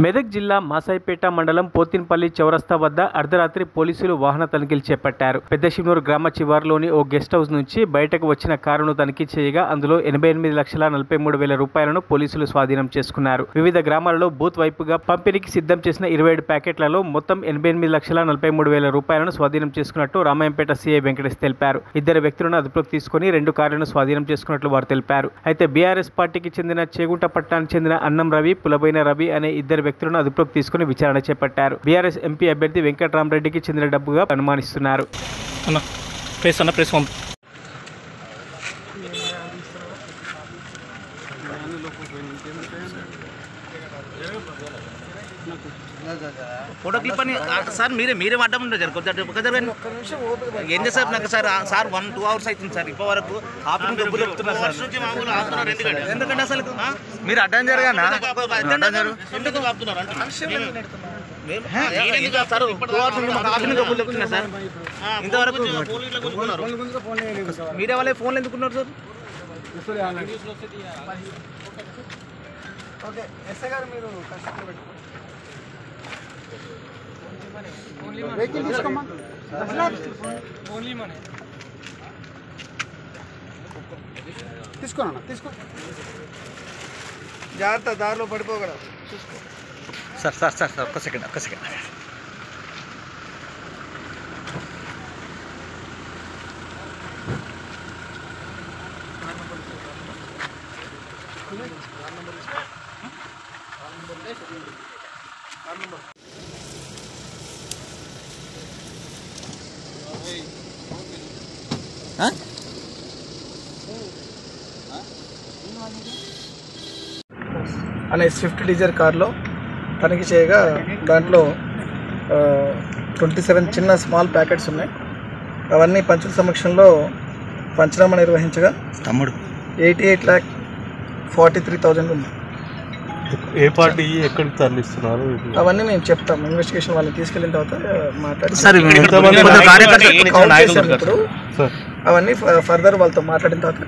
మెదక్ జిల్లా మాసాయిపేట మండలం పోతిన్పల్లి చౌరస్తా వద్ద అర్ధరాత్రి పోలీసులు వాహన తనిఖీలు చేపట్టారు. పెద్దశివనూరు గ్రామ శివారులోని ఓ గెస్ట్ హౌస్ నుంచి బయటకు వచ్చిన కారును తనిఖీ చేయగా అందులో 88,43,000 రూపాయలను పోలీసులు స్వాధీనం చేసుకున్నారు. వివిధ గ్రామాలలో బూత్ వైపుగా పంపిణీకి సిద్ధం చేసిన 27 ప్యాకెట్లలో మొత్తం 88,43,000 రూపాయలను స్వాధీనం చేసుకున్నట్టు రామాయంపేట సీఐ వెంకటేష్ తెలిపారు. ఇద్దరు వ్యక్తులను అదుపులోకి తీసుకుని 2 కార్లను స్వాధీనం చేసుకున్నట్లు వారు తెలిపారు. అయితే బీఆర్ఎస్ పార్టీకి చెందిన చేగుంట పట్టణానికి చెందిన అన్నం రవి, పులబైన రవి అనే ఇద్దరు వ్యక్తులను అదుపులోకి తీసుకుని విచారణ చేపట్టారు. బీఆర్ఎస్ ఎంపీ అభ్యర్థి వెంకట్రామరెడ్డికి చెందిన డబ్బుగా అనుమానిస్తున్నారు. ఫోటో క్లిప్ అని సార్ మీరే అడ్డం ఉండదు సార్. కొద్దిగా ఏం చేస్తారు నాకు సార్ 1-2 అవర్స్ అవుతుంది సార్. ఇప్పటి వరకు ఆఫీస్ డబ్బులు చెప్తున్నారు సార్. ఎందుకంటే అసలు మీరు అడ్డం జరగానా సార్ ఇంతవరకు మీడియా వాళ్ళే ఫోన్లు ఎందుకున్నారు సార్? ఓకే ఎస్ఐ గారు మీరు వెహికల్ తీసుకోమా తీసుకోనా తీసుకో జాగ్రత్త దారిలో పడిపోగలరు చూసుకో సార్ ఒక్క సెకండ్ అనే స్విఫ్ట్ డిజైర్ కార్లో తనిఖీ చేయగా దాంట్లో 27 చిన్న స్మాల్ ప్యాకెట్స్ ఉన్నాయి. అవన్నీ పంచుల సమక్షంలో పంచనామా నిర్వహించగా 88,43,000 ఉంది. ఏ పార్టీ ఎక్కడికి తరలిస్తున్నారు అవన్నీ మేము చెప్తాం. ఇన్వెస్టిగేషన్ వాళ్ళని తీసుకెళ్ళిన తర్వాత మాట్లాడి ఇప్పుడు అవన్నీ ఫర్దర్ వాళ్ళతో మాట్లాడిన తర్వాత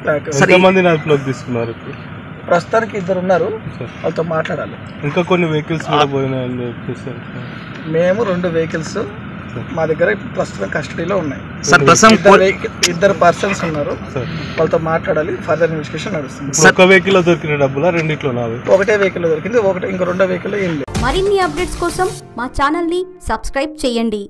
తీసుకున్నారు. ప్రస్తుతానికి 2 ఉన్నారు, వాళ్ళతో మాట్లాడాలి. ఇంకా కొన్ని వెహికల్స్ కూడా పోయినాయని చెప్పేసి మేము 2 వెహికల్స్ మా దగ్గర ప్రస్తుతం కస్టడీలో ఉన్నాయి. 2 పర్సన్స్ ఉన్నారు, వాళ్ళతో మాట్లాడాలి. ఫర్దర్ ఇన్వెస్టిగేషన్ నడుస్తుంది. ఒక వెహికల్ దొరికిన డబ్బులా రెండిట్లో? ఒకటే వెహికల్ దొరికింది, ఇంకో 2 వెహికల్ ఏం లేదు. మరిన్ని అప్డేట్స్ కోసం మా ఛానల్ని సబ్స్క్రైబ్ చేయండి.